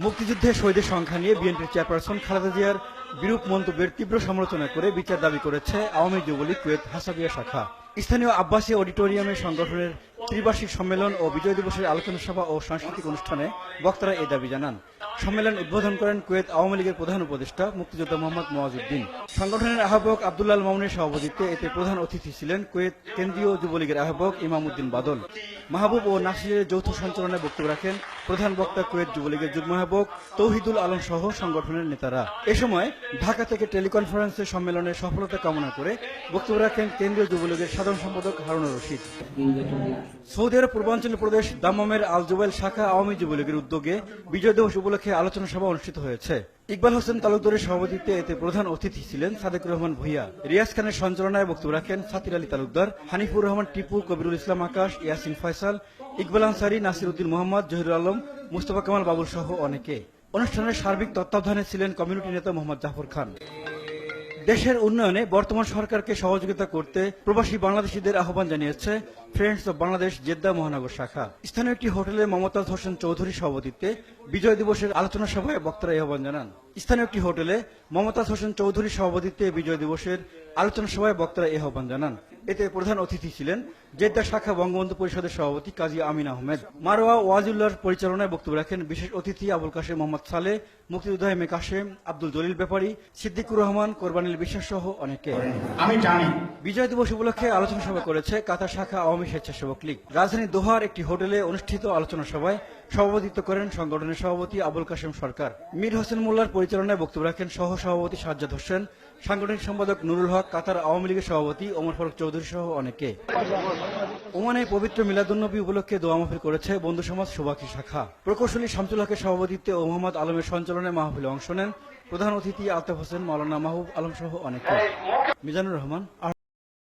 মুক্তিযুদ্ধে শহীদের সংখ্যা নিয়ে বিএনপির চেয়ারপারসন খালেদা জিয়ার বিরূপ মন্তব্যের তীব্র সমালোচনা করে বিচার দাবি করেছে আওয়ামী যুবলীগ কুয়েত হাসাবিয়া শাখা। স্থানীয় আব্বাসী অডিটোরিয়ামে সংগঠনের ত্রিবার্ষিক সম্মেলন ও বিজয় দিবসের আলোচনা সভা ও সাংস্কৃতিক অনুষ্ঠানে বক্তারা এই দাবি জানান। সম্মেলন উদ্বোধন করেন কুয়েত আওয়ামী লীগের প্রধান উপদেষ্টা মুক্তিযোদ্ধা মোহাম্মদ মোয়াজউদ্দিন। সংগঠনের আহ্বায়ক আব্দুল্লাহ মামুনের সভাপতিত্বে এতে প্রধান অতিথি ছিলেন কুয়েত কেন্দ্রীয় যুবলীগের আহ্বায়ক ইমাম উদ্দিন বাদল। মাহবুব ও নাসিরের যৌথ সঞ্চালনায় বক্তব্য রাখেন প্রধান বক্তা কুয়েত যুবলীগের যুগ্ম আহ্বায়ক তৌহিদুল আলম সহ সংগঠনের নেতারা। এ সময় ঢাকা থেকে টেলিকনফারেন্সে সম্মেলনের সফলতা কামনা করে বক্তব্য রাখেন কেন্দ্রীয় যুবলীগের সাধারণ সম্পাদক হারুনুর রশিদ। সৌদি আরব পূর্বাঞ্চল প্রদেশ দাম্মামের আল জুবাইল শাখা আওয়ামী যুবলীগের উদ্যোগে বিজয় দিবস উপলক্ষে আলোচনা সভা অনুষ্ঠিত হয়েছে। ইকবাল হোসেন তালুকদারের সভাপতিত্বে এতে প্রধান অতিথি ছিলেন সাদেক রহমান ভূঁইয়া। রিয়াজ খানের সঞ্চালনায় বক্তব্য রাখেন সাতির আলী তালুকদার, হানিফুর রহমান টিপু, কবিরুল ইসলাম আকাশ, ইয়াসিন ফয়সাল, ইকবাল আনসারী, নাসির উদ্দিন মোহাম্মদ, জহিরুল আলম, মুস্তফা কামাল বাবুল সহ অনেকে। অনুষ্ঠানের সার্বিক তত্ত্বাবধানে ছিলেন কমিউনিটি নেতা মোহাম্মদ জাফর খান। দেশের উন্নয়নে বর্তমান সরকারকে সহযোগিতা করতে প্রবাসী বাংলাদেশিদের আহ্বান জানিয়েছে ফ্রেন্ডস অব বাংলাদেশ জেদ্দা মহানগর শাখা। স্থানীয় একটি হোটেলে মমতাজ হোসেন চৌধুরীর সভাপতিত্বে বিজয় দিবসের আলোচনা সভায় বক্তারা এই আহ্বান জানান। স্থানীয় একটি হোটেলে মমতাজ হোসেন চৌধুরীর সভাপতিত্বে বিজয় দিবসের আলোচনা সভায় বক্তারা এই আহ্বান জানান। এতে প্রধান অতিথি ছিলেন জেদ্দা শাখা বঙ্গবন্ধু পরিষদের সভাপতি কাজী আমিন আহমেদ। মারোয়া ওয়াজুল্লাহর পরিচালনায় বক্তব্য রাখেন বিশেষ অতিথি আবুল কাশেম মোহাম্মদ সালেহ, মুক্তিযোদ্ধা এম এ কাশেম, আব্দুল জলিল ব্যাপারী, সিদ্দিকুর রহমান, কোরবানিল বিশ্বাস সহ অনেকে। আমি জানি বিজয় দিবস উপলক্ষে আলোচনা সভা করেছে কাতার শাখা আওয়ামী স্বেচ্ছাসেবক লীগ। রাজধানী দোহার একটি হোটেলে অনুষ্ঠিত আলোচনা সভায় সভাপতিত্ব করেন সংগঠনের সভাপতি আবুল কাশেম সরকার। মীর হোসেন মোল্লার পরিচালনায় বক্তব্য রাখেন সহ সভাপতি সাজ্জাদ হোসেন, সাংগঠনিক সম্পাদক নুরুল হক, কাতার আওয়ামী লীগের সভাপতি ওমর ফারুক চৌধুরী সহ অনেকে। ওমানে পবিত্র মিলাদুন্নবী উপলক্ষে দোয়া মাহফিল করেছে বন্ধু সমাজ সুবাকি শাখা। প্রকৌশলী শামসুল হকের সভাপতিত্বে ও মোহাম্মদ আলমের সঞ্চালনায় মাহফিলে অংশ নেন প্রধান অতিথি আলতাফ হোসেন, মাওলানা মাহবুব আলম সহ অনেকে। মিজানুর রহমান।